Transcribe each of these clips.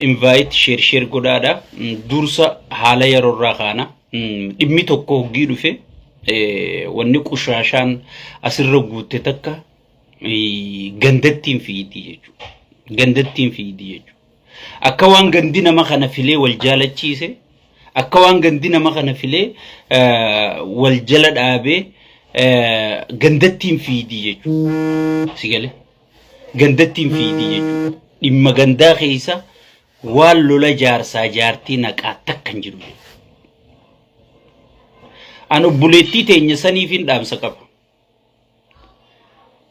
invite share godada dursa hala yarorra kana dhimmi tokko hoggii dhufe wanni qushashaan asirra guutte takka gandattiin fiidi jechuudha. Gandattiin fiidi jechuudha. Akka waan gandi nama kana filee wal jaalachiise akka waan gandi nama kana filee wal jala dhaabee gandattiin fiidi jechuudha. Sigale gandattiin fiidi jechuudha. Dhimma gandaa keessa waan lola jaarsaa jaartii naqaa takkan jiru. Anu buleetti teenya saniifin dhaamsa qaba.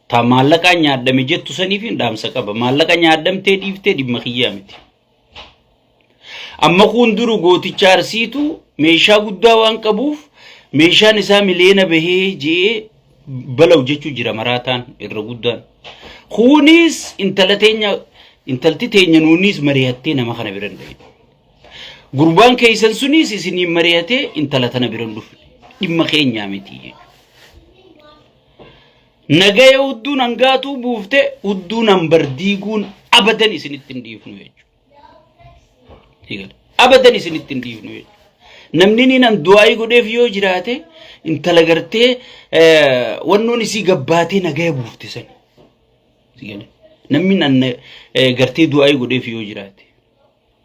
Ta maallaqa nyaadame jettu saniifin dhaamsa qaba. Maallaqa nyaadamtee dhiiftee dhimma kiyyaa miti. Amma kun duru gooticha arsiitu meeshaa guddaa waan qabuuf meeshaan isaa miliyoona bahee jee balaw jechuu jira maraataan irra guddaan. Kunis intalti teenya nuunis mari'attee nama kana biran dhahe. Gurbaan keessan sunis isinii mari'atee intala tana biran dhufe. Dhimma keenyaa miti. Nagaya hudduun hangaatuu buufte hudduun hambardiiguun abadan isinitti hin dhiifnu jechuudha. Abadan isinitti hin dhiifnu jechuudha. Namni ni nan du'aa godheef yoo jiraate intala gartee wannoon isii gabbaatee nagaya buufte sani. Namni nan gartee du'aa godheef yoo jiraate.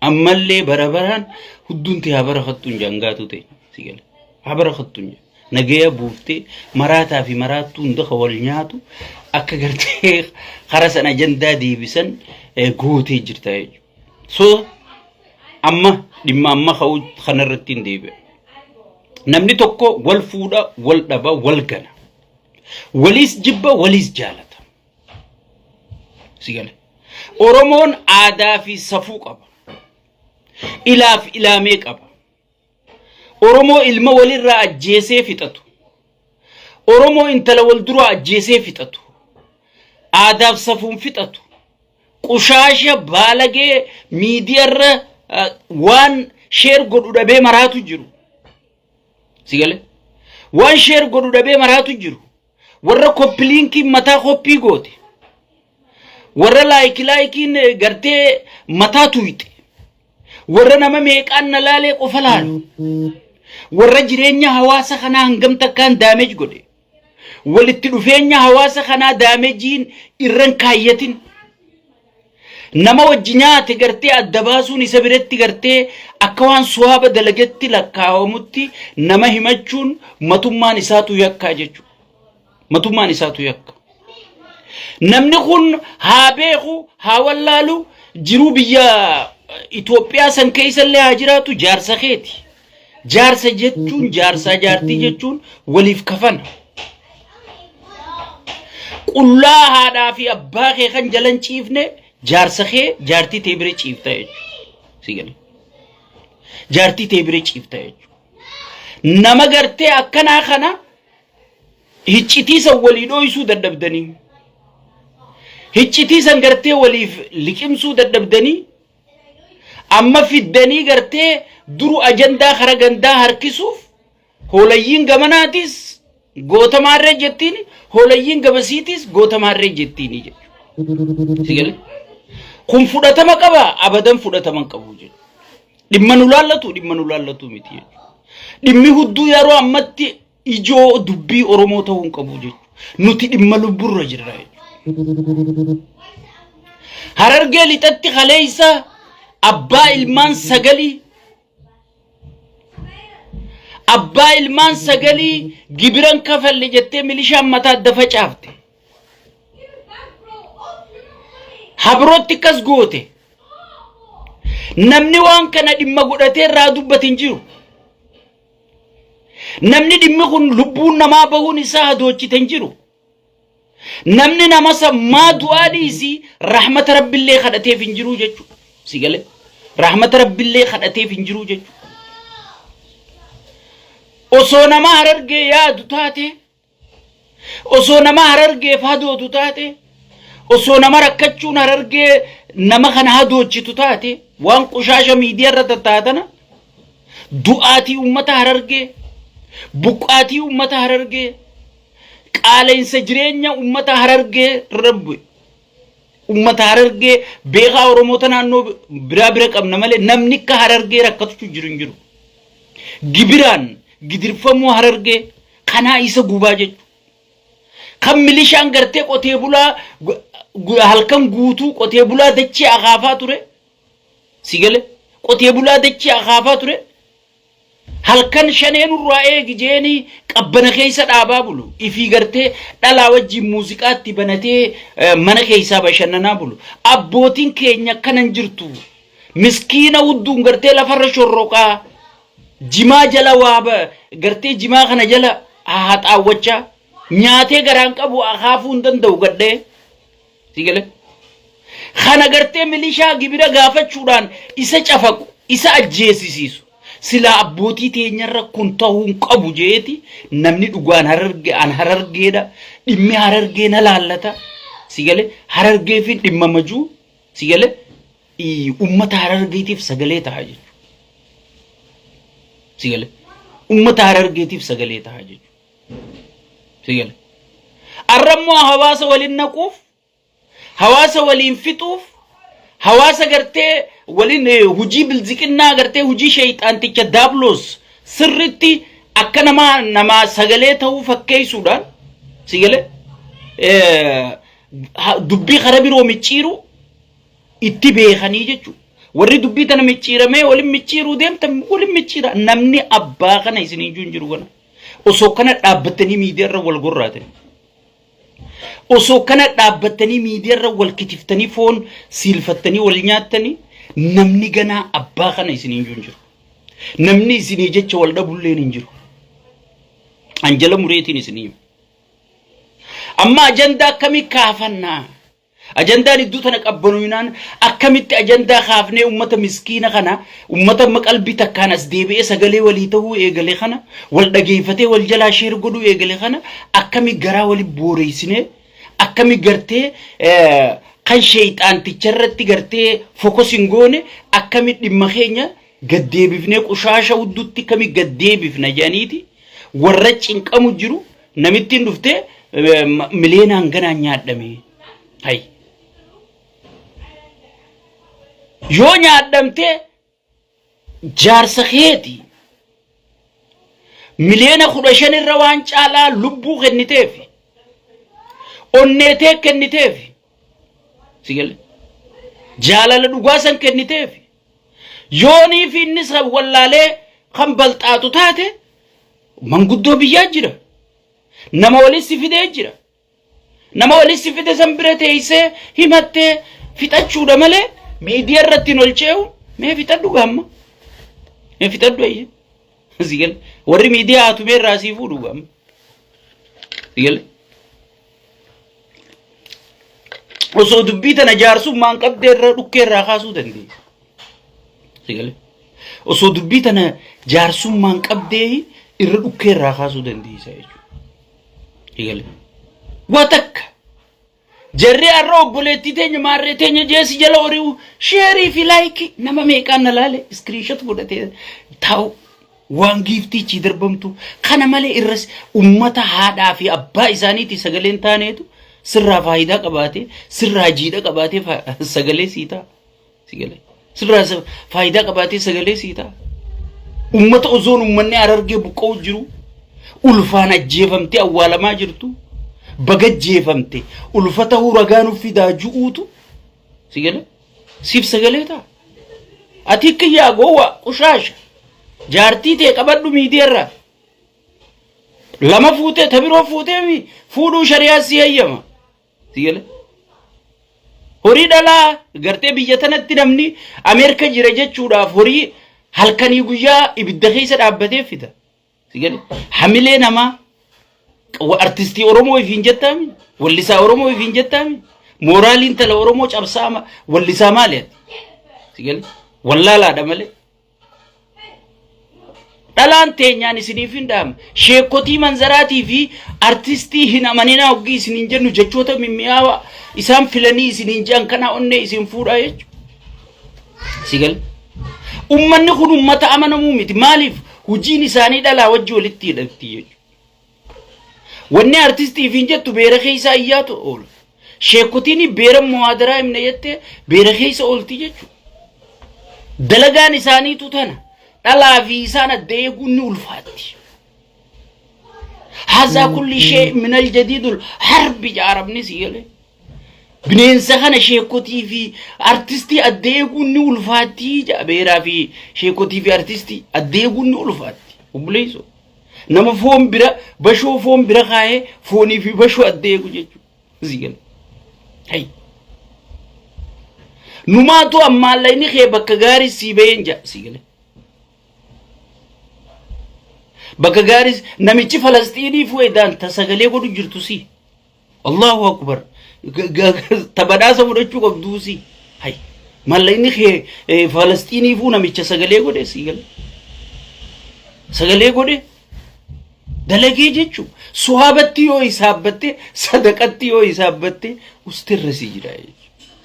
Ammallee barabaraan hudduun haa barafattuun jangaatu ta'e. Habara khattunya nagaya buufte maraataa fi maraattuu hunda wal nyaatu akka gartee kharasan ajandaa deebisan gootee jirta jechuudha. So amma dhimma amma kanarratti hin deebi'e. Namni tokko wal fuudha, wal dhaba, wal gana. Walis jibba, walis jaalata. Sigale. Oromoon aadaa fi safuu qaba. Ilaaf ilaamee qaba. Oromoo ilma walirraa ajjeesee fixatu. Oromoo intala wal dura ajjeesee fixatu. Aadaaf safuun fixatu. Qushaasha baalagee miidiyarra waan sheer godhu dhabee maraatu jiru. Sigale? Waan sheer godhu dhabee maraatu jiru. Warra koppiliinkiin mataa koppii goote. Warra laayikiin gartee mataa tuyxe. Warra nama meeqaan na laalee qofa laalu. Warra jireenya hawaasa kanaa hangam takkaan damage godhe. Walitti dhufeenya hawaasa kanaa damagein irran kaayyatin. Nama wajji nyaate gartee adda baasuun isa biratti gartee akka waan suwaaba dalagetti lakkaawamutti nama himachuun matummaan isaatu yakkaa jechuudha. Matummaan isaatu yakka. Namni kun haa beeku haa wallaalu jiruu biyya Itoophiyaa san keessallee haa jiraatu jaarsa keeti. Jaarsa jechuun jaarsaa jaartii jechuun waliif kafana. Qullaa haadhaa fi abbaa kee kan jalan ciifne jaarsa kee jaartii tee bira ciifta jechuudha. Jaartii tee bira ciifta jechuudha. Nama gartee akkanaa kana hiccitiisan walii dhooysuu dadhabdanii. Hiccitiisan gartee waliif liqimsuu dadhabdanii. Amma fiddanii gartee duru ajandaa kara gandaa harkisuuf hoolayyiin gamanaatis gootamaarree jettiin hoolayyiin gabasiitis gootamaarree jettiin jechuudha. Kun fudhatama qaba abadan fudhatama qabu jechuudha. Dhimma nu laallatu miti jechuudha. Dhimmi hudduu yeroo ammatti ijoo dubbii Oromoo ta'uu qabu jechuudha. Nuti dhimma lubburra jirra jechuudha. Harargee lixatti kaleessa Abbaa ilmaan sagalii gibiran kafalle jettee milishaan mataa dafa caafte. Habrootti kas goote. Namni waan kana dhimma godhatee irraa dubbatin jiru. Namni dhimmi kun lubbuun namaa bahuun isaa hadoochiten jiru. Namni nama sammaa du'aa dhiisii rahmata rabbillee kadhateef hin jiru jechuudha. Sigale. Rahmata rabbillee kadhateef hin jiru jechuudha. Osoo nama harargee yaadu taate, osoo nama harargee hadootu taate, osoo nama rakkachuun harargee nama kana hadoochitu taate, waan qushaasha miidiyarra tattaatana, du'aatii ummata harargee, buqqaatii ummata harargee, qaaleensa jireenya ummata harargee rabbe. ummata Harargee beekaa Oromoota naannoo biraa bira qabna malee namni akka Harargee rakkatu jiru. Gibiraan gidirfamuu Harargee kanaa isa gubaa jechuudha. Kan milishaan gartee qotee bulaa halkan guutuu qotee bulaa dachee akaafaa ture. Sigale qotee bulaa dachee akaafaa ture. Halkan shaneen urraa eegijeeni qabbana keessa dhaabaa bulu. Ifii gartee dhalaa wajjin muuziqaatti banatee mana keessaa bashannanaa bulu. Abbootiin keenya akkanan jirtu. Miskiina hudduun gartee lafarra shorroqaa. Jimaa jala waa gartee jimaa kana jala haxaawwachaa. Nyaatee garaan qabu akaafuu hin danda'u gadhee. Sigale. Kana gartee milishaa gibira gaafachuudhaan isa cafaqu, isa ajjeesisiisu. Sila abbootii teenyarra kun ta'uu qabu jeeti namni dhugaan Harargeedha. Dhimmi Harargee na laallata. Sigale. Harargee fi dhimma majuu. Sigale. Ummata Harargeetiif sagalee ta'a jechuudha. Sigale. Ummata Harargeetiif sagalee ta'a jechuudha. Sigale. Arrammoo hawaasa waliin naquuf, hawaasa waliin fixuuf, hawaasa gartee waliin hujii bilziqinnaa gartee hujii shayxaanticha daablos sirritti akka nama sagalee ta'uu fakkeessuudhaan sigale dubbii karaa biroo micciiru itti beekanii jechuudha. Warri dubbii tana micciiramee waliin micciiruu deemtan waliin micciira namni abbaa kana isinii jiru kana. Osoo kana dhaabbatanii miidiyaarra wal gorraatan. Osoo kana dhaabbatanii miidiyaarra wal kitiftanii foon siilfattanii wal nyaattanii namni ganaa abbaa kana isinii jiru. Namni isinii jecha wal dhabulleen hin jiru. Anjala mureetiin isinii. Amma ajandaa akkamii kaafannaa? Ajandaan iddoo tana qabbanuunaan akkamitti ajandaa kaafnee ummata miskiina kana ummata qalbii takkaan as deebi'ee sagalee walii ta'uu eegale kana wal dhageeffatee wal jalaa sheer godhuu eegale kana akkami garaa wali booreessinee akkami gartee kan shayxaanticharratti gartee fokusin goone akkami dhimma keenya gaddeebifnee qushaasha huddutti akkami gaddeebifna jedhaniiti warra cinqamu jiru namittiin dhuftee mileenaan ganaan nyaadhame. Hay. Yoo nyaadhamtee jaarsa keeti miliyoona 15 irra waan caalaa lubbuu kenniteef onneetee kenniteef sigale jaalala dhugaasan kenniteef yoonii fi innis wallaalee kan balxaatu taate manguddoo biyyaa jira nama walitti fidee jira nama walitti fide san bira teessee himattee fixachuudha malee meediyaa irratti nolcheewu mee fixadhu gamma mee fixadhu ayye sigale warri meediyaa hatumee raasii fuudhu gamma sigale osoo dubbii tana jaarsummaan qabdee irra dhukkee irraa kaasuu dandeessa sigale osoo dubbii tana jaarsummaan qabdee irra dhukkee irraa kaasuu dandeessa jechuudha sigale watakka jarri arra obboleetti teenya maarree teenya jeesi jala oriu sheerii fi laayikii nama meeqaan na laale screenshot godhatee taa'u waan giiftichi darbamtu kana malee irras ummata haadhaa fi abbaa isaaniiti sagaleen taaneetu sirraa faayidaa qabaatee sirraa jiidha qabaatee sagalee siitaa sigale sirraa faayidaa qabaatee sagalee siitaa ummata ozoon ummanni Harargee buqqa'u jiru ulfaan ajjeefamtee awwaalamaa jirtu bagajjeefamte ulfata huragaan fidaa ju'uutu sigale siif sagalee taa ati kiyyaa goowwa qushaasha jaartii tee qabadhu miidiyaarra lama fuutee tabiroo fuutee fuudhuu shariyaa si hayyama sigale horii dhalaa gartee biyya tanatti namni Ameerika jira jechuudhaaf horii halkanii guyyaa ibidda keessa dhaabbatee fida sigale hamilee namaa artistii Oromoo ifiin jettami wallisaa Oromoo ifiin jettami moraaliin tala Oromoo cabsaama wallisaa maaliiti sigale wallaalaadha malee dhalaan teenyaan isiniif hin dhaam sheekotii manzaraatii fi artistii hin amanina hogii isiniin jennu jechoota mimmi'aawa isaan filanii isiniin jean kana onnee isin fuudhaa jechuudha sigale ummanni kun ummata amanamuu miti maaliif hujiin isaanii dhalaa wajji walitti hidhatti jechuudha wanni artistii fiin jettu beera keessa iyyaatu oola sheekotini beera muhaadaraa himne jette beera keessa oolti jechuudha. Dalagaan isaaniitu tana dhalaa fi isaan adda eeguun ni ulfaatti. هذا كل شيء من الجديد الحرب جاربني سيله بنين سخنا شيكوتي في ارتستي اديغون نول فاتي جابيرا في شيكوتي في ارتستي اديغون نول فاتي وبليسو نما فوم برا بشو فوم برا خاي فوني في بشو اديغو جيجو زيغل هي نماتو اما ليني خي بكغاري سيبينجا سيغل بكغاري نميتي فلسطيني فويدان تسغلي غدو جرتوسي الله اكبر تبدا سمرچو قبدوسي هاي ماليني خي فلسطيني فو نميتي سغلي غدو سيغل سغلي غدو دلگي جچو صحابتي يو حسابتي صدقتي يو حسابتي استرسي جراي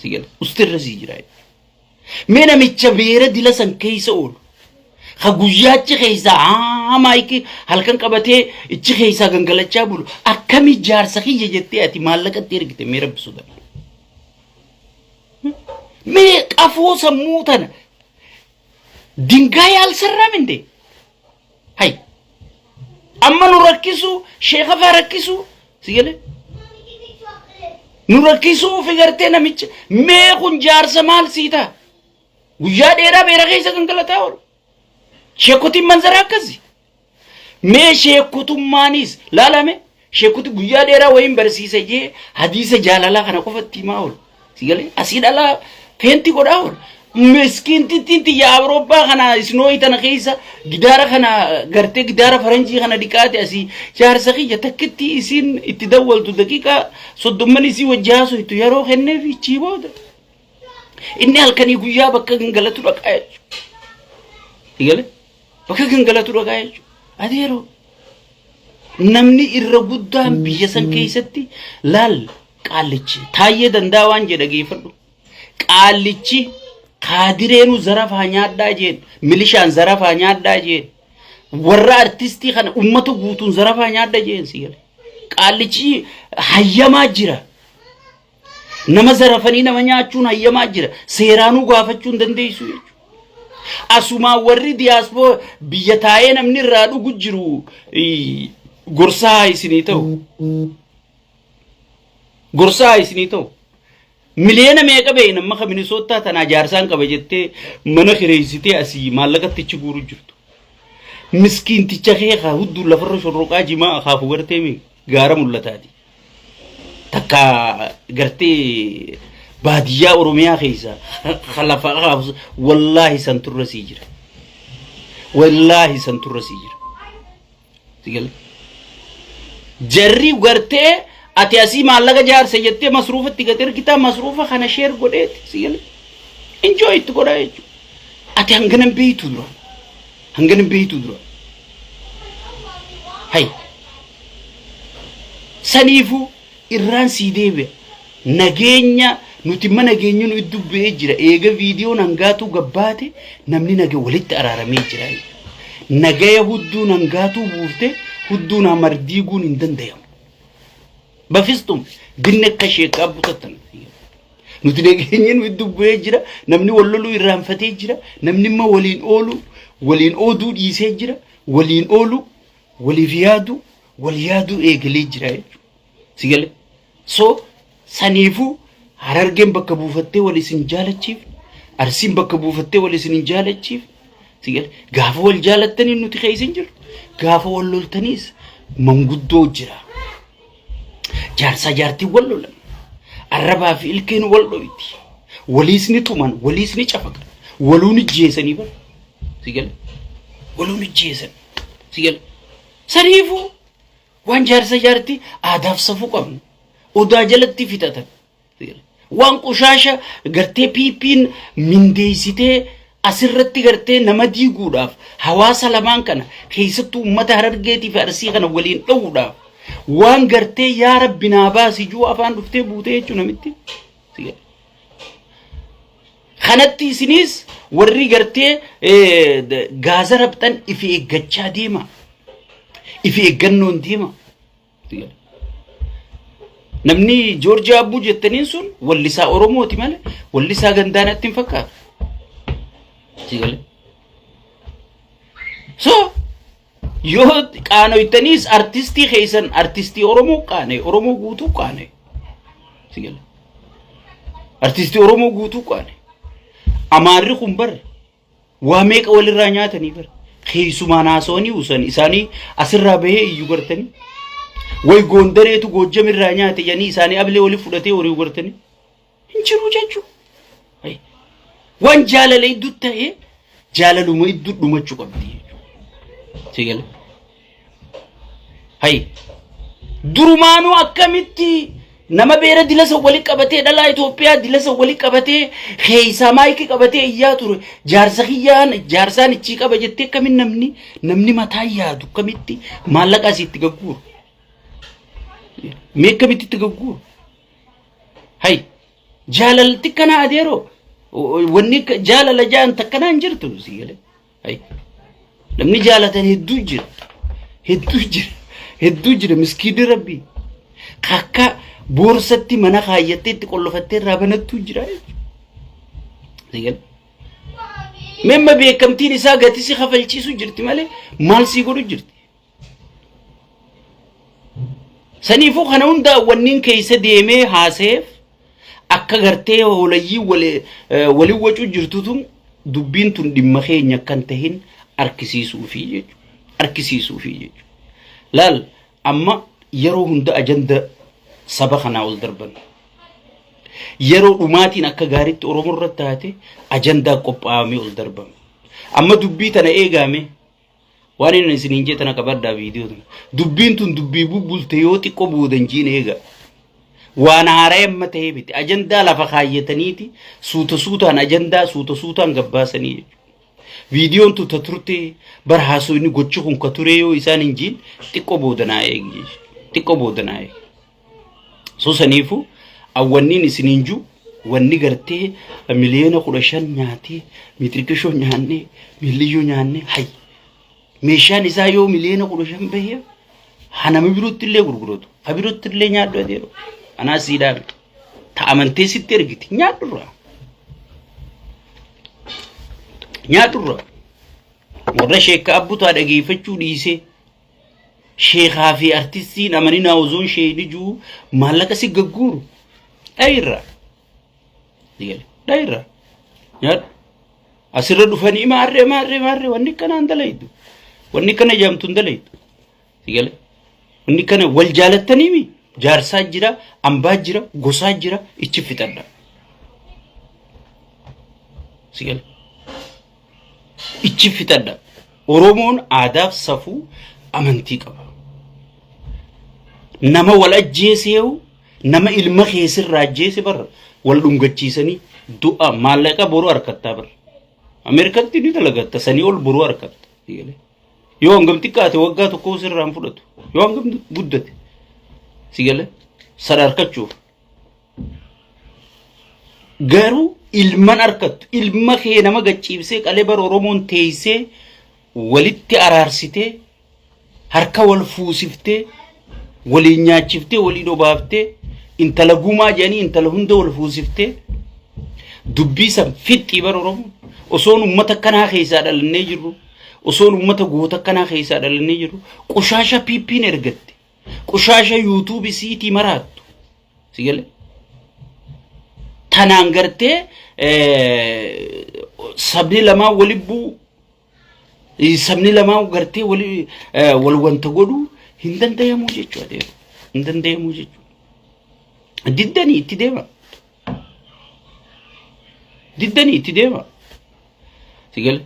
سيغل استرسي جراي مينا ميتشا بيره ديلا سن كيسول خغوياتي خيزا مايكي هلكن قبته اتشي خيزا غنغلچا بولو اكمي جار سخي جيتي اتي مالك تيرغتي ميرب سودا مي قفو سموتن دينغاي السرام اندي هاي اما نركزو شيخ فركزو سيغله نركزو فيغرتنا ميچ مي كون جار سمال سيتا ويا ديرا بيرا خيزا غنغلتا شيكوتي منظر كذي ما شيكوتو مانيس لا لا ما شيكوتي غيا ديرا وين برسيسه جي حديث جلالا كنا كفتي ماول سيغلي اسيد الله فينتي غداول مسكين تي يا اوروبا كنا سنوي تنخيسا غدارا كنا غرتي غدارا فرنجي كنا ديكاتي اسي شهر سخي يتكتي اسين اتدول دقيقه صدمني سي وجاسو تو يرو خني في تشيبود اني هلكني غيا بك غلطو دقايج سيغلي بكا غنغلاتو دغايج اديرو نمني الرغودان بيسن كيستي لال قالچ تايه دنداوان جدغي فدو قالچ قادرينو زرفا نيادا جين ميليشان زرفا نيادا جين ورا ارتستي خن امتو غوتون زرفا نيادا جين سيغل قالچ حيما جرا نما زرفني نما نياچون حيما جرا سيرانو غافچون دنديسو asuma warri diaspora biyataye namni raadu gujiru gorsa isinito miliyana meeqa be namma Minnesota tana jaarsan qaba jette mana khireysite asi mallaqatti chiguru jirtu miskin ticha kheeqa huddu lafarra shurruqa jima akhafu garte mi gaara mullatati takka garte بادية أوروميا خيسا خلافة خافز والله سنتر رسيجر والله سنتر رسيجر تقول جري وقرتي أتياسي مالك جار سيجتي مصروفة تقدر كتا مصروفة خنا شير قديت سيقول enjoy تقول أتي هنغنم بيتو درو هنغنم بيتو درو هاي سنيفو إيران سيديبه نجينيا نتيما نجينيو نودو بيجرا إيجا فيديو نانغاتو غباتي نمني نجي وليت أرارمي جرا نجايا هدو نانغاتو بورتي هدو نامرديغو نندن ديام بفستم دينك كشيك أبو تتن نتي نجينيو نودو بيجرا نمني ولولو إرام فتي جرا نمني ما ولين أودو ديسي جرا ولين أولو وليادو إيجلي جرا سيجل so سنيفو هررجم بكبوفتة ولا سنجالة شيف أرسم بكبوفتة ولا سنجالة شيف تقول قافوا الجالة تاني إنه تخيسنجر قافوا والله تانيس منقدو جرا جارسا جارتي والله لم الربا في الكين والله يدي وليسني تومان وليسني شفق ولوني جيسني بر تقول ولوني جيسن تقول سنيفو وان جارسا جارتي آداف صفوقهم ودا جلتي فتاتا وان قشاشا غرتي بيبين من ديسيتي asirratti gartee nama diiguudhaaf hawaasa lamaan kana keessattuu ummata harargeetii fi arsii kana waliin dhawuudhaaf waan gartee yaa rabbi naa baasi juu afaan dhuftee buutee jechuun namitti kanatti isinis warri gartee gaaza rabxan ifi eeggachaa deema ifi eeggannoon deema namni Georgia Abbuu jettaniin sun wallisaa Oromooti malee wallisaa gandaanatti hin fakkaatu. Sigale. So yoo qaanoytanis artistii keessan artistii Oromoo qaane Oromoo guutuu qaane. Sigale. Artistii Oromoo guutuu qaane. Amaarri kun bar waa meeqa walirraa nyaatanii bar. Keessumaa naasawanii usan isaanii asirraa bahee iyyuu gartanii. Way Gondareetu Goojjamirraa nyaate yani isaanii ablee wali fudhatee horii gartanii. Hin jiru jechuudha. Waan jaalala iddoo ta'e jaalaluma iddoo dhumachuu qabdi. Sigale. Hay. Durumaanuu akkamitti nama beera dilasa wali qabatee dhalaa Itoophiyaa dilasa wali qabatee keeysaa maayikii qabatee iyyaa ture jaarsa kiyyaan jaarsaan ichi qaba jettee kamin namni mataa yaadu kamitti maallaqa asitti gagguuru. Mee kamitti itti gagguuru. Hay. Jaalalti kana adeero. Wanni jaalala jaan takkanaan jirtu sigale. Hay. Namni jaalatan hedduu jira miskiidii rabbii. Kakka boorsatti mana kaayyattee itti qollofattee irraa banattuu jira. Sigale. Memma beekamtiin isaa gatii si kafalchiisu jirti malee maal si godhu jirti. Saniifuu kana hunda wanniin keessa deemee haaseef akka gartee holayyii wali wacuu jirtutu dubbiin tun dhimma keenya kan tahin arkisiisuufi jechuudha. Laal amma yeroo hunda ajanda saba kanaa ol darban. Yeroo dhumaatiin akka gaariitti Oromoo irratti taate ajandaa qophaa'amee ol darban. Amma dubbii tana eegame waan inni isiniin jetana qabaddaa viidiyoo tana. Dubbiin tun dubbii bubbulte yoo xiqqoo boodanjiin eega. Waan haaraa amma ta'ee biti ajandaa lafa kaayyataniiti suutaan ajandaa suutaan gabbaasanii jechuudha. Viidiyoon tun turte bar haasoo inni gochuu kun ka ture yoo isaan hin jiin xiqqoo boodanaa eegi. Xiqqoo boodanaa eegi. So saniifu awwanniin isiniin jiru wanni gartee miliyoona 15 nyaatee meetirikishoo nyaannee miliyyoo nyaannee hay. Meeshaan isaa yoo miliyoona 15 bahee hanama birootti illee gurguratu. Ha birootti illee nyaadhu adeero. Anaa siidhaan ta'amantee sitti ergiti nyaadhurra. Warra sheekka abbutaa dhageeffachuu dhiisee sheekaa fi artistiin amanii naawuzoon sheeyni jiru maallaqa si gagguuru. Dhayirra. Nyaadhu. Asirra dhufanii maarree wanni kanaan dalaytu. Wanni kana jaamtuun dalaytu. Sigale. Wanni kana wal jaalattaniimi. Jaarsaa jira, ambaa jira, gosaa jira, ichi fixadha. Sigale. Ichi fixadha. Oromoon aadaaf safuu amantii qaba. Nama wal ajjeeseewu, nama ilma keessirraa ajjeese barra wal dhungachiisanii du'a maallaqa boruu harkattaa barra. Ameerikatti ni dalagatta sanii ol boruu harkatta. Sigale. Yoo hangam xiqqaate waggaa tokko sirraan fudhatu. Yoo hangam guddate. Sigale. Sadarkachuuf. Garuu ilman harkattu ilma kee nama gachiibsee qalee bara Oromoon teessee walitti araarsitee harka wal fuusiftee waliin nyaachiftee walii dhobaaftee intala gumaa jedhanii intala hunda wal fuusiftee dubbii san fixxii bara Oromoo osoon uummata kanaa keessaa dhalannee jirru osoon uummata goota kanaa keessaa dhalannee jirru qushaasha piippiin ergatte qushaasha yuutuubii siitii maraattu sigale tanaan gartee sabni lamaa walibbuu sabni lamaa gartee wal wanta godhu hin dandayamu jechuudha. Hin dandayamu jechuudha. Diddanii itti deema. Sigale.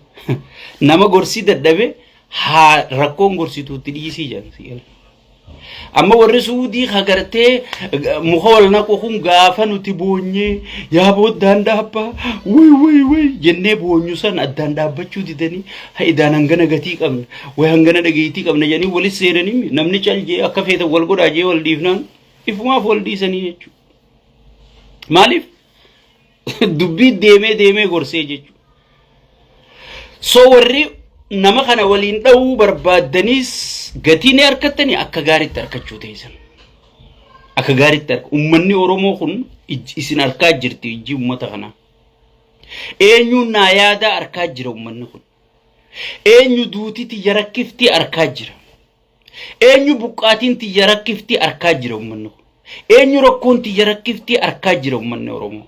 Nama gorsii dadhabe haa rakkoon gorsituutti dhiisii jedhan sigale. Amma warri Suudii hagartee muka wal naqu kun gaafa nuti boonyee yaa booddaan dhaabbaa way jennee boonyu san addaan dhaabbachuu didanii haidaan hangana gatii qabna way hangana dhageetii qabna jedhanii walis seenanii namni caljee akka feetan wal godhaa jee wal dhiifnaan ifumaaf wal dhiisanii jechuudha. Maaliif dubbii deemee gorsee jechuudha. So warri nama kana waliin dha'uu barbaadanis gatiin harkattanii akka gaariitti harkachuu teessan. akka gaariitti arga ummanni Oromoo kun isin arkaa jirti ijji ummata kana eenyu naa yaada arkaa jira ummanni kun eenyu duutiti yarakkifti arkaa jira eenyu buqqaatinti yarakkifti arkaa jira ummanni kun eenyu rakkoonti yarakkifti arkaa jira ummanni Oromoo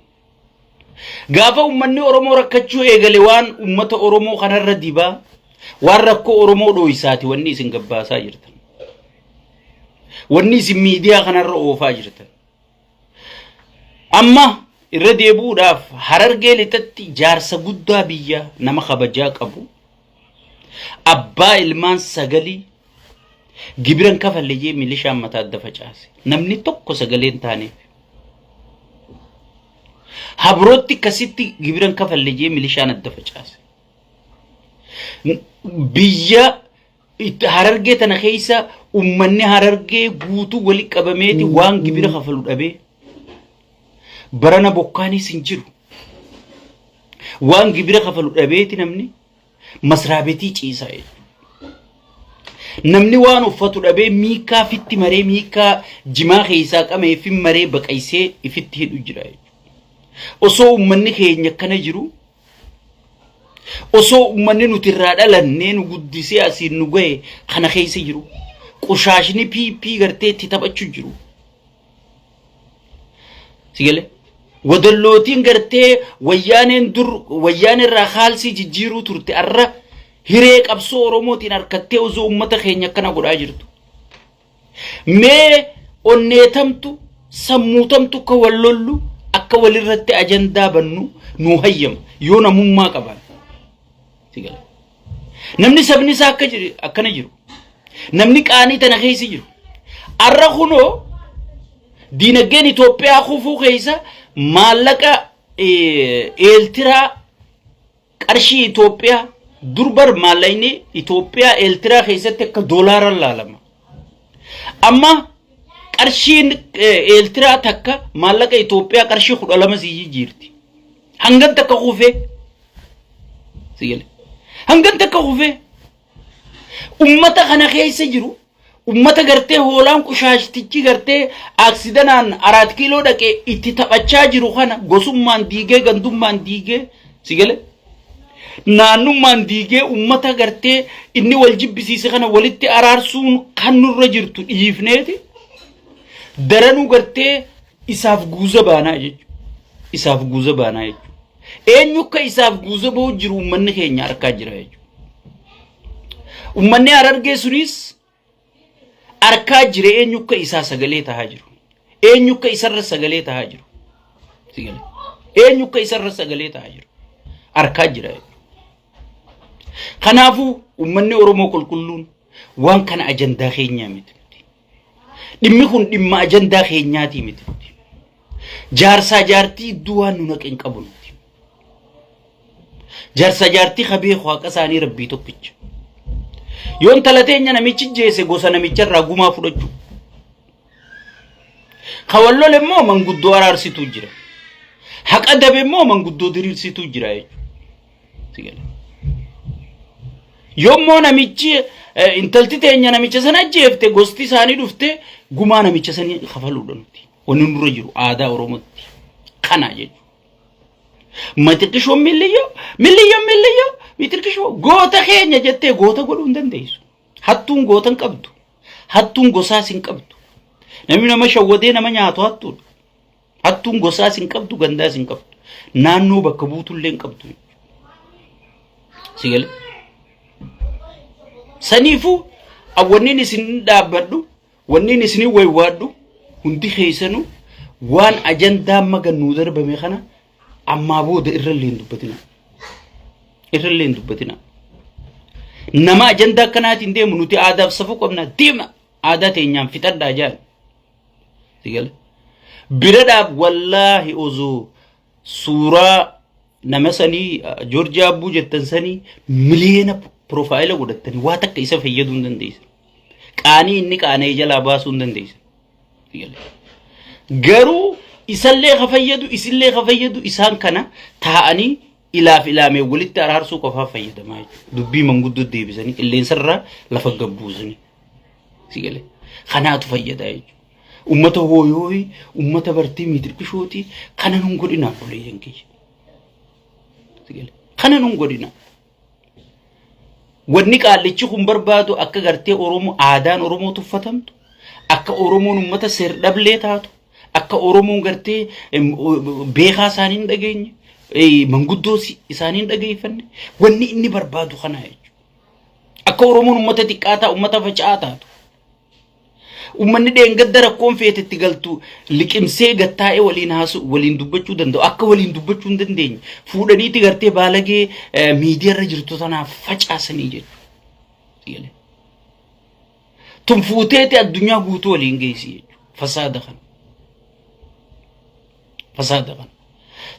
gaafa ummanni Oromoo rakkachuu eegale waan ummata Oromoo kanarra dibaa waan rakkoo Oromoo dhooysaati wanni isin gabbaasaa jirtan wanni isin miidiyaa kanarra oofaa jirtan amma irra deebuudhaaf Harargee lixatti jaarsa guddaa biyya nama kabajaa qabu abbaa ilmaan sagalii gibiran kafallee milishaan mataa adda facaase namni tokko sagaleen taaneef habrotti kasitti gibiran kafallee milishaan adda facaase biyya Harargee tana keessa ummanni Harargee guutuu wali qabameeti waan gibira kafalu dhabe barana bokkaanis hin jiru waan gibira kafalu dhabeeti namni masraabetii ciisaa namni waan uffatu dhabe miikaa fitti maree miikaa jimaa keessaa qamee fi maree baqaysee ifitti hidhu jira osoo ummanni keenya kana jiru osoo ummanni nuti irraa dhalannee nu guddisee asiin nu gahe kana keessa jiru qushaashni piipii gartee itti taphachuu jiru sigale wadallootiin gartee wayyaaneen dur wayyaan irraa haalsii jijjiiruu turte arra hiree qabsoo Oromootiin harkattee osoo ummata keenya kana godhaa jirtu mee onneetamtu sammuutamtu ka wallollu akka walirratti ajandaa bannu nu hayyama yoo namummaa qaban sigale namni sabni isaa akkana jiru namni qaanii tana keessa jiru arra kunoo diinagdeen Itoophiyaa kufuu keessa maallaqa Eertiraa qarshii Itoophiyaa durbar maallaqni Itoophiyaa Eertiraa keessatti akka doolaara laalama amma qarshiin Eertiraa takka maallaqa Itoophiyaa qarshii 12 sii jirti hangan takka kufee sigale hangan takka kufee ummata kana keessa jiru ummata gartee hoolaan qushaashtichi gartee aksidanaan 4 kiiloo dhaqee itti taphachaa jiru kana gosummaan diigee gandummaan diigee sigale naannummaan diigee ummata gartee inni wal jibbisiise kana walitti araarsuun kan nurra jirtu dhiifneeti daranuu gartee isaaf guuza baanaa jechuudha isaaf guuza baanaa jechuudha eenyu akka isaaf guuza ba'u jiru ummanni keenya arkaa jira jechuudha ummanni Harargee sunis arkaa jira eenyu akka isaa sagalee tahaa jiru eenyu akka isarra sagalee tahaa jiru sigale eenyu akka isarra sagalee tahaa jiru arkaa jira kanaafu ummanni Oromoo qulqulluun waan kana ajandaa keenyaa miti dhimmi kun dhimma ajandaa keenyaati miti jaarsaa jaartii duwaan nu naqin qabu jaarsaa jaartii khabee waaqa isaanii rabbii tokkicha yoon talateenya namichi jeese gosa namicha irraa gumaa fudhachuu kawallol immoo manguddoo araarsituu jira haqa dabe immoo manguddoo diriirsituu jira jechuudha yoommoo namichi intalti teenya namicha sana jeefte gosti isaanii dhufte gumaa namicha sanii kafaluudhanuti wanni nurra jiru aadaa Oromootti kana jechuudha matirkishoo milliyyo mitirkishoo goota keenya jettee goota godhuu hin dandeessu hattuun goota hin qabdu hattuun gosaas hin qabdu namni nama shawwadee nama nyaatu hattuun gosaas hin qabdu gandaas hin qabdu naannoo bakka buutullee hin qabdu sigale saniifu awwannin isin dhaabbadhu wannin isin waywaadhu hundi keessanu waan ajandaa magannuu darbame kana amma booda irrallee dubbatina nama ajandaa kanaatiin deemu nuti aadaaf safuu qabna deema aadaa teenyaan fixadhaa jaan sigale biradhaaf wallaahi ozoo suuraa nama sanii Joorjiyaa Abbuu jettan sanii miliyoona profaayila godhattanii waa takka isa fayyaduu hin dandeessan qaanii inni qaanee jalaa baasuu hin dandeessan garuu isallee fayyadu isillee fayyadu isaan kana taa'anii ilaaf ilaamee walitti araarsuu qofaa fayyadamaa jechuudha dubbii manguddoo deebisanii qilleensarraa lafa gabbuusanii sigale kanaatu fayyadaa jechuudha ummata hooyooyi ummata bartii miitirqishooti kana nun godhina buleeyyan kiyya kana nun godhina wanni qaallichi kun barbaadu akka gartee oromoo aadaan oromoo tuffatamtu akka oromoon ummata seer dhablee taatu akka oromoon gartee beekaa isaanii hin dhageenye manguddoo isaanii hin dhageeffanne wanni inni barbaadu kana jechuudha akka oromoon ummata xiqqaataa ummata faca'aa taatu ummanni dheengadda rakkoon feetetti galtu liqimsee gattaa'ee waliin haasu waliin dubbachuu danda'u akka waliin dubbachuu hin dandeenye fuudhaniiti gartee baalagee miidiyaarra jirtu tanaaf facaasanii jechuudha tun fuuteeti addunyaa guutuu waliin geessi jechuudha fasaada kana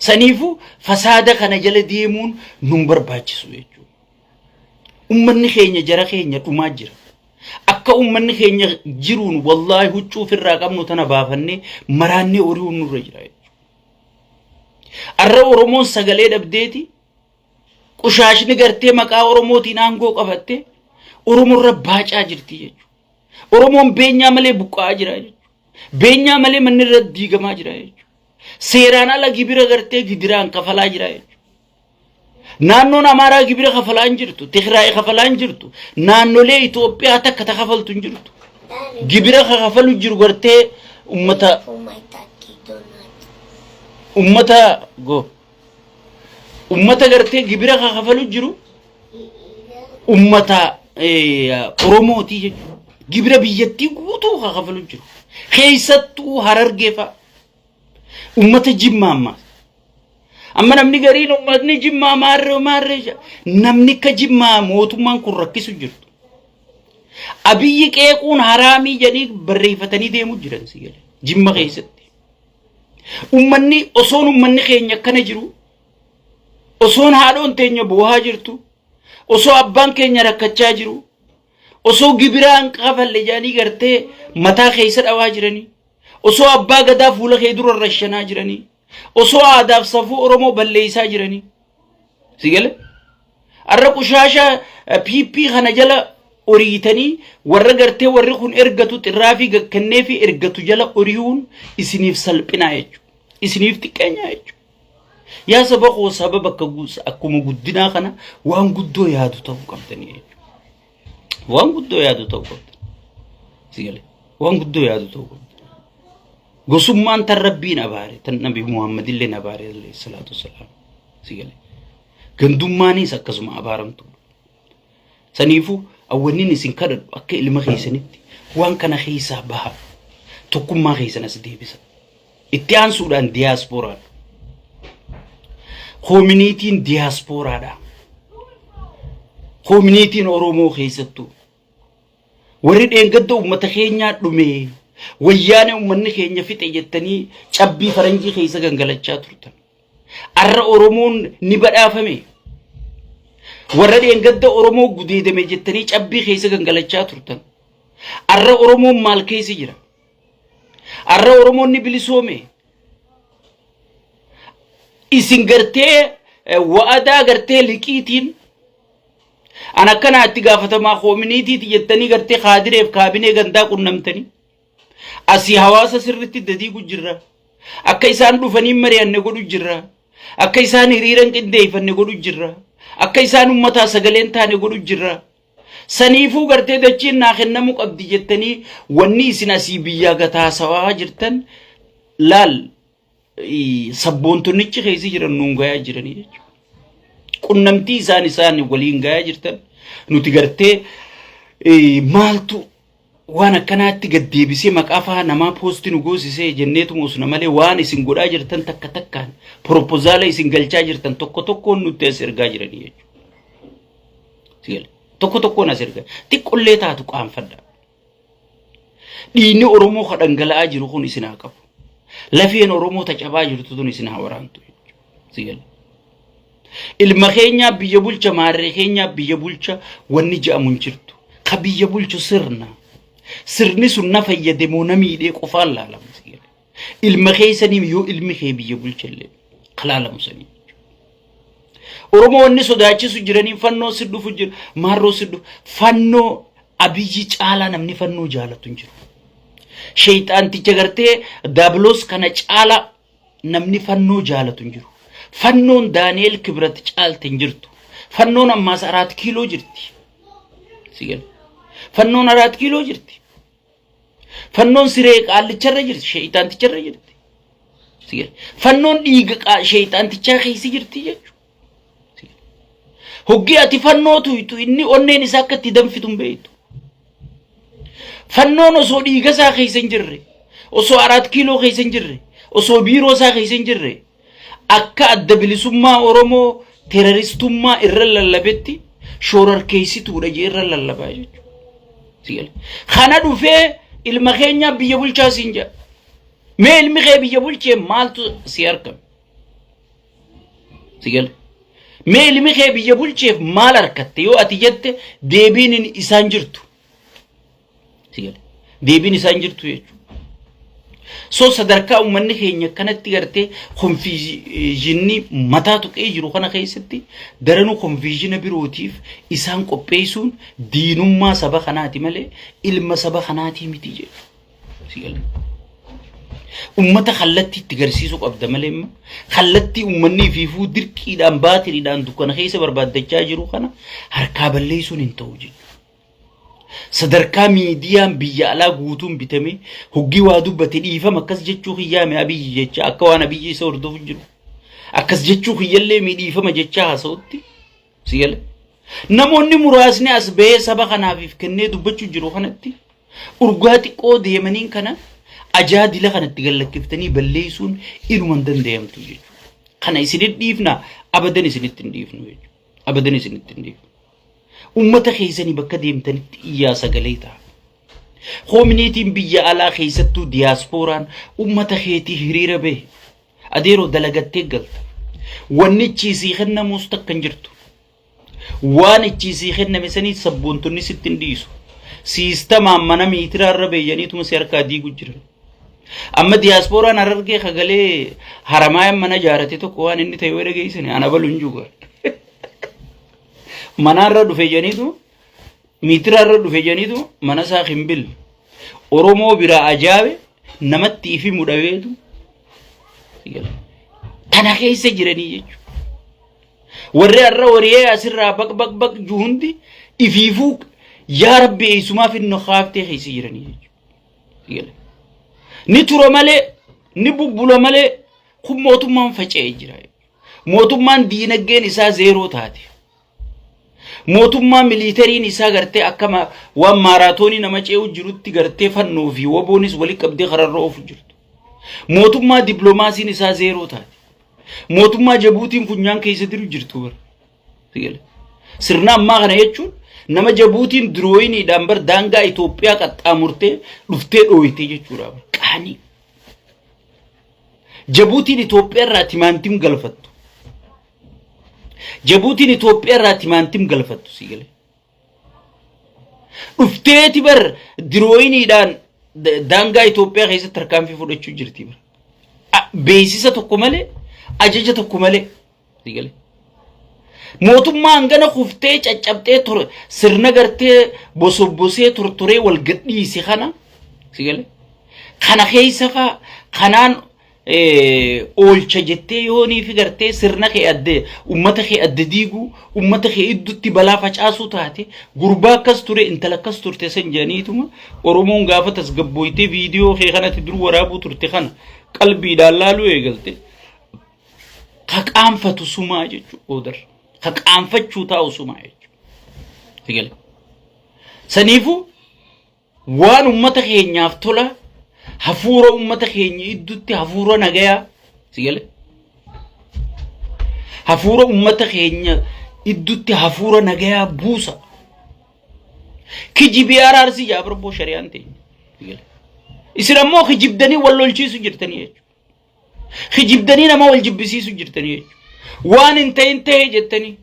saniifu fasaada kana jala deemuun nun barbaachisu jechuudha ummanni keenya jara keenya dhumaa jira akka ummanni keenya jiruun wallahi huccuu firraa qabnu tana baafannee maraannee ori'uun nurra jira jechuudha arra oromoon sagalee dhabdeeti qushaashni gartee maqaa oromootiin aangoo qabatte oromoorra baacaa jirti jechuudha oromoon beenyaa malee buqqa'aa jira jechuudha beenyaa malee manni irra diigamaa jira jechuudha seeraan ala gibira gartee gidiraan kafalaa jira jechuudha naannoon amaaraa gibira kafalaa hin jirtu tigraay kafalaa hin jirtu naannolee Itoophiyaa takka kafaltu hin jirtu gibira kafalu jiru gartee ummata gartee gibira kafalu jiru ummata oromooti jechuudha gibira biyyattii guutuu kafalu jiru keessattuu Harargeefa ummata Jimmaa ammaas amma namni gariin ummatni Jimmaa maarree namni ka Jimmaa mootummaan kun rakkisu jirtu abiyyi qeequun haraamii jedhii barreeffatanii deemu jiran sigale Jimma keessatti ummanni osoon ummanni keenya akkana jiru osoon haadhoon teenya boohaa jirtu osoo abbaan keenya rakkachaa jiru osoo gibiraan qaballe jedhanii gartee mataa keessa dhawaa jiranii osoo abbaa gadaa fuula kee dura rashanaa jiranii osoo aadaaf safuu oromoo balleessaa jiranii sigale arra qushaasha PP kana jala oriitanii warra gartee warri kun ergatu xirraafi gakkannee fi ergatu jala oriyuun isiniif salphinaa jechuudha isiniif xiqqeenyaa jechuudha yaa sababa akka akkuma guddinaa kana waan guddoo yaadu ta'uu qabdanii jechuudha waan guddoo yaadu ta'uu qabdan sigale waan guddoo yaadu ta'uu qabdan gosummaan tan rabbiin abaare tan nabi Muhammad illee abaare alayhi salatu wassalam sigale gandummaanis akkasuma abaaramtu saniifu awwannin isin kadhadhu akka ilma keessanitti waan kana keessaa baha tokkummaa keessanas deebisa itti aansuudhaan diiyaasporaa communitiin diiyaasporaadha communitiin oromoo keessattuu warri dheengadda ummata keenyaa dhumee wayyaane ummanni keenya fixe jettanii cabbii faranjii keessa gangalachaa turtan arra oromoon ni badhaafame warra dheengadda oromoo gudeedame jettanii cabbii keessa gangalachaa turtan arra oromoon maal keessa jira arra oromoon ni bilisoome isin gartee wa'adaa gartee liqiitiin ana kana itti gaafatamaa communitii jettanii gartee kaadireef kaabinee gandaa qunnamtanii asii hawaasa sirritti dadiigu jirra akka isaan dhufanii mari'anne godhu jirra akka isaan hiriiran qindeeffanne godhu jirra akka isaan ummataa sagaleen taane godhu jirra saniifuu gartee dachiin naa kennamu qabdi jettanii wanni isin asii biyyaa gataasawaa jirtan laal sabboontonichi keessa jiran nuun gayaa jiranii jechuudha qunnamtii isaan waliin gayaa jirtan nuti gartee maaltu waan akkanaatti gaddeebisee maqaa faa namaa poostii nu goosisee jenneetuma osuna malee waan isin godhaa jirtan takka takkaan propozaala isin galchaa jirtan tokko tokkoon nutti as ergaa jiranii jechuudha tokko tokkoon as ergaa xiqqollee taatu qaanfadha dhiinni oromoo kadhangala'aa jiru kun isin haa qabu lafeen oromoo tacabaa jirtu tun isin haa waraantu jechuudha ilma keenyaa biyya bulcha maarree keenyaa biyya bulcha wanni je'amu hin jirtu ka biyya bulchu sirni sun na fayyadamoo namiidhee qofaan laalamu ilma keessanii yoo ilmi kee biyya bulchallee kalaalamu sanii oromoo wanni sodaachisu jiranii fannoo sidhufu jira maarroo sidhu fannoo abiyyi caalaa namni fannoo jaalatu hin jiru Shaytaan ticha gartee Daabiloos kana caala namni fannoo jaalatu hin jiru. Fannoon Daani'el Kibrat caalte hin jirtu. Fannoon ammaas 4 kiiloo jirti. Sigal. Fannoon 4 kiiloo jirti. Fannoon siree qaallicharra jirti. Shaytaan ticharra jirti. Sigal. Fannoon dhiiga shaytaan tichaa keessa jirti jechuudha. Hoggi ati fannoo tuytu inni onneen isaa akka itti danfitu hin beektu. Fannoon osoo dhiiga isaa keessa hin jirre, osoo 4 kiiloo keessa hin jirre, osoo biiroo isaa keessa hin jirre, akka adda bilisummaa Oromoo terroristummaa irra lallabetti shororkeessituudha jee irra lallabaa jechuudha. Kana dhufee ilma keenya biyya bulchaa siin jedha. Mee ilmi kee biyya bulchee maaltu si harkame? Sigal. Mee ilmi kee biyya bulcheef maal harkatte yoo ati jette deebiin isaan jirtu. Sigal. Deebiin isaan jirtu jechuudha. So sadarkaa uummanni keenya kanatti gartee konfiizhinii mataa tuqee jiru kana keessatti daranuu konfiizhina birootiif isaan qopheessuun diinummaa saba kanaati malee ilma saba kanaati miti jedhu. Sigal. Ummata khallatti itti garsiisuu qabda malee imma khallatti uummanni fiifuu dirqiidhaan baatiriidhaan dukkana keessa barbaaddachaa jiru kana harkaa balleessuun hin ta'u jedhu. Sadarkaa miidiyaan biyya alaa guutuun bitame hoggi waa dubbate dhiifama akkas jechuu xiyyaame abiyyi jecha akka waan abiyyi isa hordofu jiru. Akkas jechuu xiyyallee miidhiifama jecha haasa'utti. Sigal. Namoonni muraasni as bahee saba kanaaf kennee dubbachuu jiru kanatti urgaa xiqqoo deemaniin kana ajaadila kanatti gallakkiftanii balleessuun inuman danda'amtu jechuudha. Kana isinit dhiifna abadan isinitti hin dhiifnu jechuudha. Abadan isinitti hin dhiifnu. Ummata keessanii bakka deemtanitti iyyaa sagalee ta'a. Koominiitiin biyya alaa keessattuu diyaaspooraan ummata keetii hiriira bahe adeeroo dalagattee galta. Wanni ichiisii kennamuus takka hin jirtu. Waan ichiisii kenname sanii sabboontonni sitti hin dhiisu. Siistamaan mana miitiraarra beeyyaniituma si harkaa diigu jiran. Amma diyaaspooraan Harargee kagalee Haramaayan mana jaarate tokko waan inni ta'e wada geessani ana balu hin juga. Manarra dhufe janiitu miitirarra dhufe janiitu mana isaa Kimbil Oromoo biraa ajaabe namatti ifi mudhaweetu tana keessa jiranii jechuudha. Warri har'a waree asirraa baq juhundi ifiifuu yaa Rabbi eessumaaf inni khaaftee keessa jiranii jechuudha. Ni tura malee ni bubbula malee kun mootummaan faca'ee jira. Mootummaan diinagdeen isaa zeeroo taate. Mootummaan militariin isaa gartee akkama waan maaraatoonii nama ce'u jirutti gartee fannoo fi waboonis walitti qabdee kararra oofu jirtu. Mootummaa dippiloomaasiin isaa zeeroo taate. Mootummaa Jabuutiin funyaan keessa jiru jirtu bara. Sirna ammaa kana jechuun nama Jabuutiin dirooyiniidhaan bar daangaa Itoophiyaa qaxxaamurtee dhuftee dhooyitee jechuudha. Qaanii. Jabuutiin Itoophiyaa irraa timaantiin galfattu. Jabuutiin Itoophiyaa irraa timaantiin galfattu sigale. Dhufteeti bar dirooyiniidhaan daangaa Itoophiyaa keessatti tarkaanfii fudhachuu jirti bara. Beeksisa tokko malee ajaja tokko malee sigale. Mootummaan gana kuftee caccabtee ture sirna gartee bosobosee tortoree wal gadhiise kana sigale. Kana keessa fa kanaan oolcha jettee yoonii fi gartee sirna kee adde ummata kee adde diigu ummata kee iddutti balaa facaasu taate gurbaa akkas ture intala akkas turte san jedhaniituma Oromoon gaafa tasgabbooytee viidiyoo kee kanatti dur waraabuu turte kana qalbiidhaan laaluu eegalte kaqaanfatu sumaa jechuudha odar kaqaanfachuu taa'u sumaa jechuudha. Saniifu waan ummata keenyaaf tola hafuura ummata keenya iddutti hafuura nagayaa sigale. Hafuura ummata keenya iddutti hafuura nagayaa buusa. Kijibii araarsi yaa barboo shari'aan ta'e sigale. Isin ammoo kijibdanii wal lolchiisu jirtanii jechuudha. Kijibdanii nama wal jibbisiisu jirtanii jechuudha. Waan hin ta'in ta'e jettanii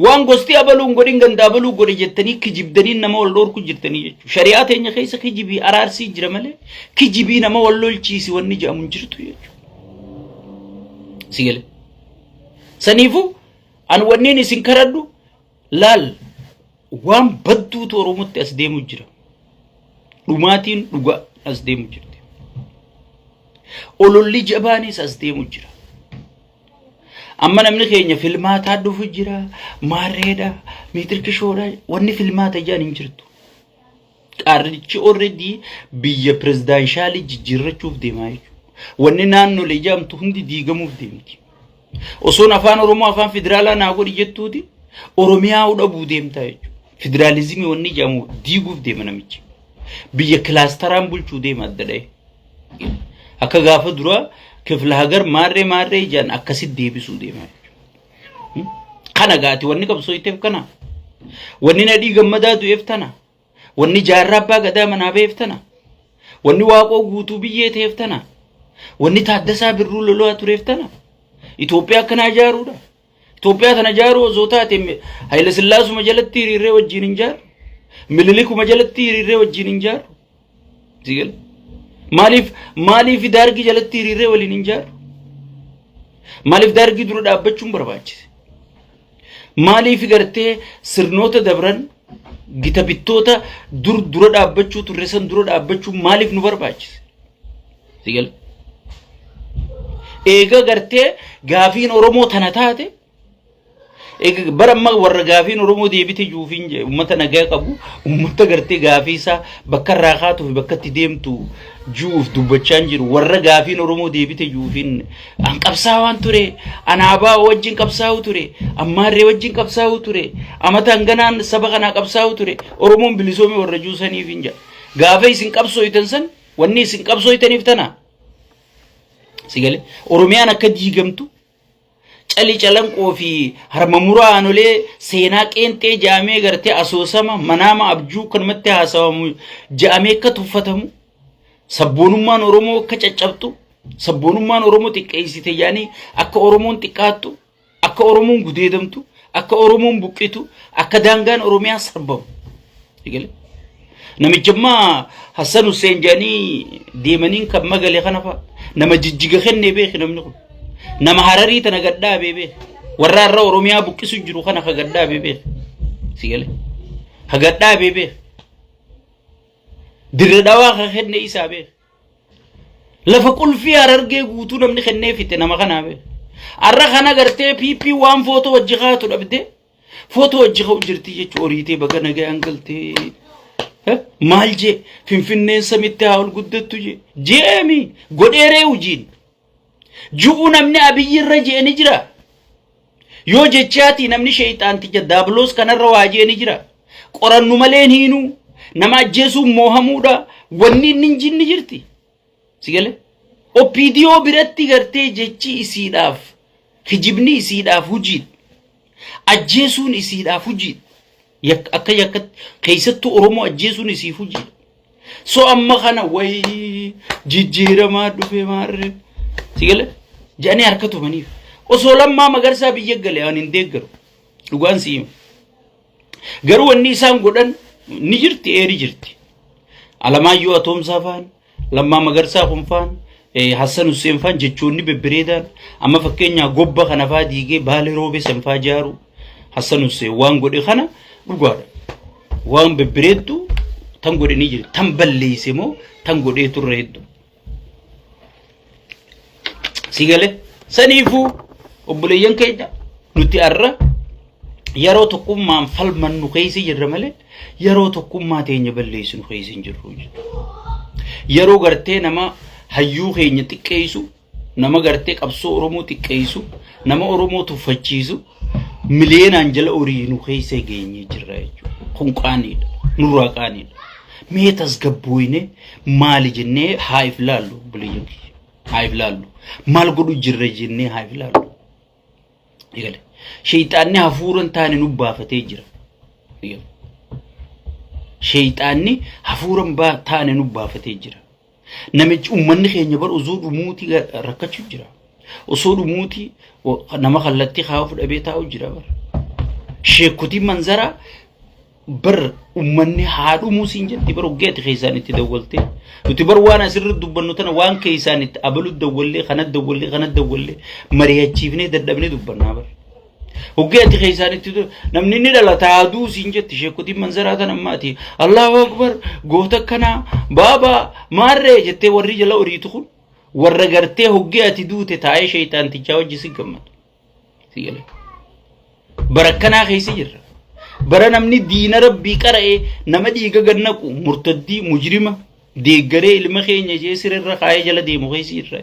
waan gosti abaluun godhin ganda abaluu godhe jettanii kijibdanii nama wal dhorku jirtanii jechuudha. Shari'aa teenya keessa kijibii araarsii jira malee kijibii nama wal lolchiisi wanni jedhamu hin jirtu jechuudha. Sigale. Saniifu an wanniin isin karadhu laal waan badduutu Oromootti as deemu jira. Dhumaatiin dhugaa أصدم جرت أولولي جباني أصدم جرا أما نمني خيني فيلمات هادو فجرا ماريدا ميتر كشورا وني فيلمات جاني جرتو أرجع already بيا presidential جيرة شوف دماغي وني نانو لجام تهندي ديجاموف ديمتي وصون أفان أورومو أفان فدرالا ناقول يجتو دي أوروميا ودا بوديم تايج فدراليزمي وني جامو ديجوف ديمنا ميجي بيا كلاس ترامبول شو ديم أدلاه أكا غافة درا كيف لهجر مارة جان أكاسيد ديبي سو ديماي خنا قاتي وني كبسوي تف كنا وني ندي جمدا دو يفتنا وني جاربا قدا منابه يفتنا وني واقو غوتو بيه تيفتنا وني تحدثا بالرول لو اتريفتنا ኢትዮጵያ ከናጃሩዳ ኢትዮጵያ ተናጃሩ ዞታቴ ኃይለ ስላሱ መጀለቲ ሪሬ ወጂን እንጃር ምልልኩ መጀለቲ ሪሬ ወጂን እንጃር ሲገል ማሊፍ ዳርጊ ጀለቲ ሪሬ ወሊን እንጃር ማሊፍ ዳርጊ ድሩ ዳበቹን በርባች ማሊፍ ገርቴ ስርኖተ ደብረን ጊተ ቢቶታ ዱር ዳበቹ ቱረሰን ዱር ዳበቹ ማሊፍ ኑ በርባች ሲገል ኤጋ ገርቴ ጋፊን ኦሮሞ ተነታቴ ኤጋ በረማ ወረ ጋፊን ኦሮሞ ዴቢቴ ጁፊን ኡመተ ነገ ቀቡ ኡመተ ገርቴ ጋፊሳ በከራኻቱ በከቲ ዴምቱ ጁፍ ዱበቻን ጅሩ ወረ ጋፊን ኦሮሞ ዴቢቴ ጁፊን አንቀብሳዋን ቱሬ አናባ ወጅን ቀብሳው ቱሬ አማሬ ወጅን ቀብሳው ቱሬ አመታን ገናን ሰበቀና ቀብሳው ቱሬ ኦሮሞን ብሊሶሚ ወረጁ ሰኒ ፊንጃ ጋፈይ ሲንቀብሶ ይተንሰን ወኒ ሲንቀብሶ ይተኒፍተና ሲገለ ኦሮሚያን አከጂ ገምቱ ጨሊ ጨለንቆ ፊ harmamura anole sena qente jame garte asosama manama abju kanmette hasawamu jame ka tufatamu sabbonumman oromo ka caccabtu sabbonumman oromo tiqeysite yani akka oromon tiqattu akka oromon gudedamtu akka oromon buqitu akka dangan oromiya sarbam sigale namijma hasan hussein jani dimanin kam magale khanafa nama jijjiga khenne be khinamni nama harari tanagadda bebe warra oromiya buqisu jiru khana khagadda bebe sigale hagadda bebe dirdawa khenne isabe lafa qulfi ararge guutu namni khenne fitte nama khana be arra khana garte pp wan photo wajjihatu dabde photo wajjihu jirti je chorite bagana ga angalte malje finfinne samitte hawl guddatu je jemi godere ujin juu namni abiyyi raje ni jira yo jechati namni shaytan tija dablos kanarra waje ni jira qorannu malen hinu nama jesu mohamuda wanni ninjin ni jirti sigale opidio biratti garte jechi isidaf hijibni isidaf hujit ajesun isidaf hujit yak akayakat kaysatu oromo ajesun isif hujit so amma khana way jijjira ma dufe marre sigale jani harkatu manif osolamma magarsa biyegale an indeggaru dugan sim garu wanni san godan ni jirti eri jirti alamayyo atom safan lamma magarsa khumfan hasan hussein fan jechonni bebredan amma fakkenya gobba kana fadige bale robe sanfa jaru hasan hussein wan godi khana dugada wan bebredu tan godi ni jirti tan balleysimo tan godi turredu sigale sanifu obbuleyan kayda nuti arra yaro tokkumma falman nu khaysi jirramale yaro tokkumma teenya balleesu nu khaysi jirru yaro garte nama hayyu khaynya tiqqeysu nama garte qabso oromo tiqqeysu nama oromo tuffachiisu miliyeenan jala ori nu khayse geenye jirra jechu kunqaanida nuraqaanida meetas gabboyne maali jenne haiflalu obbuleyan haiflalu mal godu jirre jinne haiflalu igale shaytaanni hafuuran taane nu baafate jira shaytaanni hafuuran ba taane nu baafate jira namichi ummanni keenya bar uzudu muuti rakkachu jira usudu muuti nama khallatti khaafu dhabe taa'u jira bar sheekuti manzara bar ummanni haadu muusin jetti bar ugeeti khaysaanitti dawwalte uti bar waan asirri dubbannu tana waan khaysaanitti abalu dawwalle kana dawwalle mariyachiifne daddabne dubbanna bar وقعت خيسان تدو نمني ندلا تعادو سينجت شيكوتي منظرات نماتي الله أكبر قوتك كنا بابا مارة جت وري جلا وريتخون ورقرته وقعت دو تتعاي شيطان تجاوز جسي كمان سيجله بركنا خيسي جرا برا نمني دين ربي كرأي نمدي كجنكو مرتدي مجرمة ديجري المخين يجي سر الرقاية جلا دي مخيسي جرا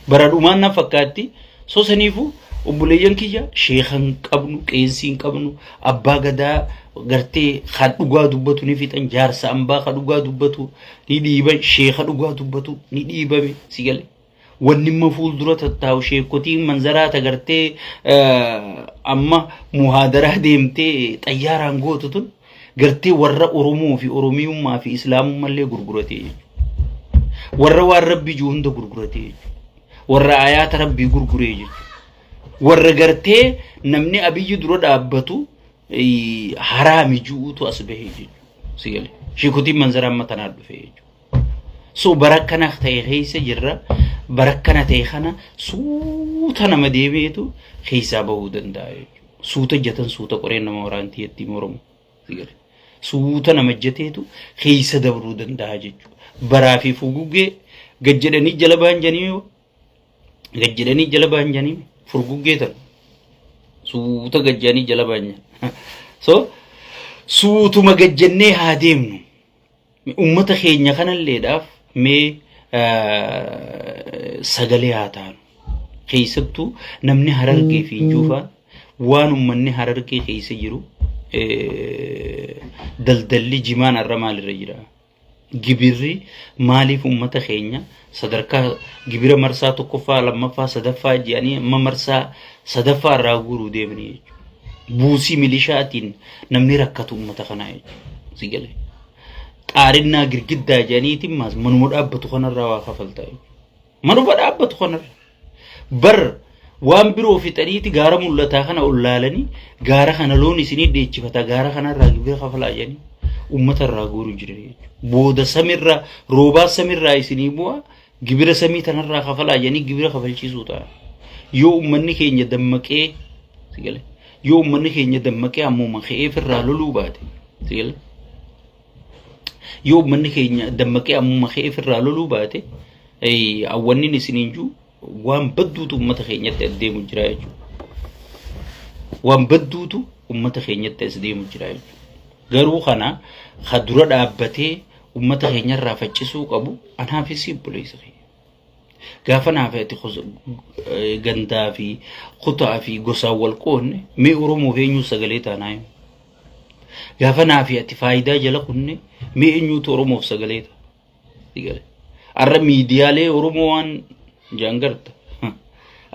برا دومان نفكاتي سو سنيفو وبليان كيجا شيخان قبنو كيسين قبنو أبا غدا غرتي خدوغا دوبتو نفيت أنجار سامبا خدوغا دوبتو نديبا شيخ خدوغا دوبتو نديبا سيجالي ونما فول درات التاو شيخوتين منظرات غرتي أما مهادرة ديمتي تياران غوتتون غرتي ورّا أرومو في أروميوم ما في إسلام مالي غرغرتي ورّا ربي جوهند غرغرتي ورّا آيات ربي غرغرتي ورّغرتي نمني أبي درو دابتو حرامي جوتو أسبهي سيالي شيكوتي منظر أما تنادو فيه سو بركنا ختي خيسة جرّا بركنا تيخنا سوتنا مديبيتو خيسة بودن داي سوتا جتن سوتا قرين نموران تيتي مورم سيالي سوتنا مجتيتو خيسة دبرودن داجي برافي فوقوغي gajjedhanii jala ba'an janii furguggeetan suuta gajjanii jala ba'an so suutuma gajjennee haa deemnu ummata keenya kanalleedhaaf mee sagalee haa taanu keessattuu namni harargee fi injuufaan waan ummanni harargee keessa jiru daldalli jimaan arra maalirra jira gibirri maaliif ummata keenya sadarkaa gibira marsaa tokkoffaa lammaffaa sadaffaa jedhanii amma marsaa sadaffaa irraa guuruu deemanii buusii milishaatiin namni rakkatu ummata kanaa jechuudha sigale qaarinnaa girgiddaa jedhaniitiin maas manuma dhaabbatu kanarraa waa kafaltaa manuma dhaabbatu kanarra bar waan biroo fixaniiti gaara mul'ataa kana ollaalanii gaara kana loon isinii dheechifata gaara kanarraa gibira kafalaa jedhanii ummata irraa guuruu jiru booda samirraa roobaa samirraa isinii bu'a gibira samii tanarraa kafalaa jedhanii gibira kafalchiisuu ta'a yoo ummanni keenya dammaqee sigale yoo ummanni keenya dammaqee ammuma ka'eef irraa loluu baate sigale yoo ummanni keenya dammaqee ammuma ka'eef irraa loluu baate awwannin isiniin juu waan badduutu ummata keenyatti adeemu jira jechuudha waan badduutu ummata keenyatti adeemu jira jechuudha garuu kana khadura dhaabbatee ummata keenyarraa faccisuu qabu anaafis obboleessa keenya gaafa naafati gandaa fi kutaa fi gosaan wal qoonne mee oromoo eenyu sagalee taanaa gaafa naafati faayidaa jala kunne mee eenyutu oromoof sagalee ta'a arra miidiyaalee oromoo waan jangarta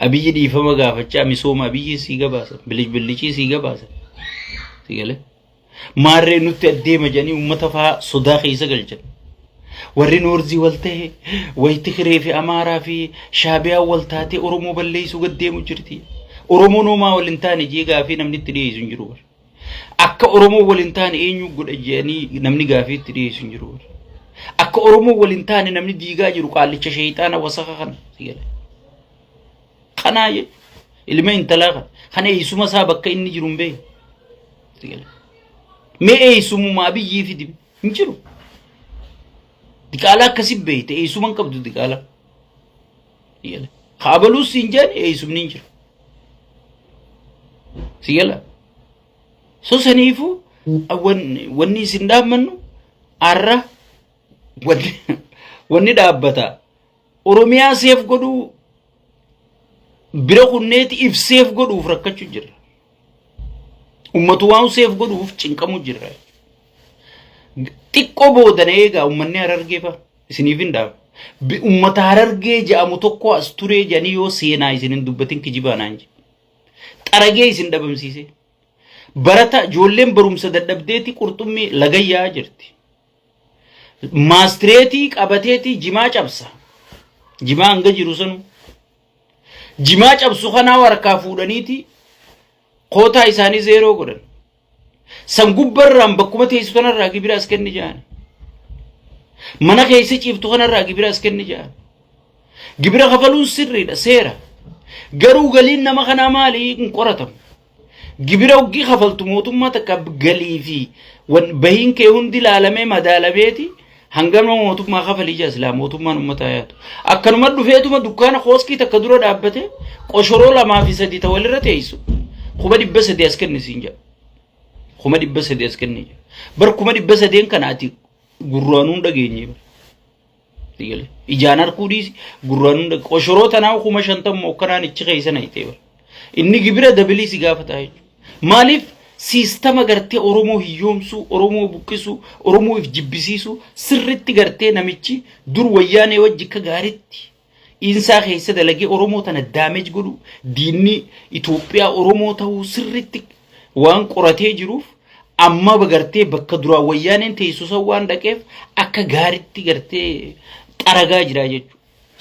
abiyyi dhiifama gaafachaa misooma abiyyi sii gabaasa bilichii sii gabaasa sigale maarree nutti addeema jedhanii ummata faa sodaa keessa galchan warri noorzii wal ta'e wayti kiree fi amaaraa fi shaabiyaa wal taate oromoo balleessuu gaddeemu jirti oromoo noomaa wal hin taane jee gaafii namni itti dhiyeessu hin jiru akka oromoo wal hin taane eenyu godha jedhanii namni gaafii itti dhiyeessu hin jiru akka oromoo wal hin taane namni diigaa jiru qaallicha shayxaana wasaqa kana sigale kanaa je ilma intalaa kana eessuma isaa bakka inni jiru hin beeku sigale mee eessumuma abiyyii fidi hin jiru diqaalaa akkasi beeyte eessuman qabdu diqaalaa sigale haabaluus hin jeen eessumni hin jiru sigale so saniifu wanni isin dhaabmannu arra wanni dhaabbata oromiyaa seef godhuu bira kunneeti ibseef godhuuf rakkachuu jirra ummatu waan seef godhuuf cinqamu jirra xiqqoo boodana eegaa ummanni harargeefa isiniif hin dhaabu ummata harargee jedhamu tokko as turee jedhanii yoo seenaa isinin dubbatin kijibaanaan je xaragee isin dhabamsiise barata ijoolleen barumsa dadhabdeeti qurxummii lagayyaa jirti maastireetii qabateetii jimaa cabsa jimaa hanga jiru sanu jimaa cabsu kanaa warkaa fuudhaniiti qootaa isaanii zeeroo godhan san gubbarraan bakkuma teessu kanarraa gibira as kenni jedhan mana keessa ciiftu kanarraa gibira as kenni jedhan gibira kafaluun sirriidha seera garuu galiin nama kana maali hin qoratamu gibira uggii kafaltu mootummaa takka galii fi bahiin kee hundi ilaalamee madaalameeti hangama mootummaa kafalii jaa silaa mootummaan ummataa yaatu akkanuma dhufeetuma dukkaana kooskii takka dura dhaabbate qoshoroo 2 fi 3 ta walirra teessu kuma 300 as kennisiin jaa kuma 300 as kenni bar kuma 300 kanaati gurraanuun dhageenye bar ijaan harkuudis gurraanuun qoshoroo tanaa kuma 50 mokkanaan ichi keessa na itee bar inni gibira dabilii si gaafataa jechuudha maaliif sistema gartee oromoo hiyyoomsu oromoo buqqisu oromoo if jibbisiisu sirritti gartee namichi dur wayyaanee wajji ka gaaritti insaa keessa dalagee oromoo tana damage godhu diinni Itoophiyaa oromoo ta'uu sirritti waan qoratee jiruuf amma bagartee bakka duraa wayyaaneen teessusa waan dhaqeef akka gaaritti gartee xaragaa jira jechuudha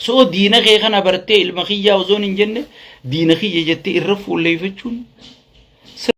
so diina kee kana bartee ilma kiyyaa ozoon hin jenne diina kiyya jettee irra fuulleeffachuun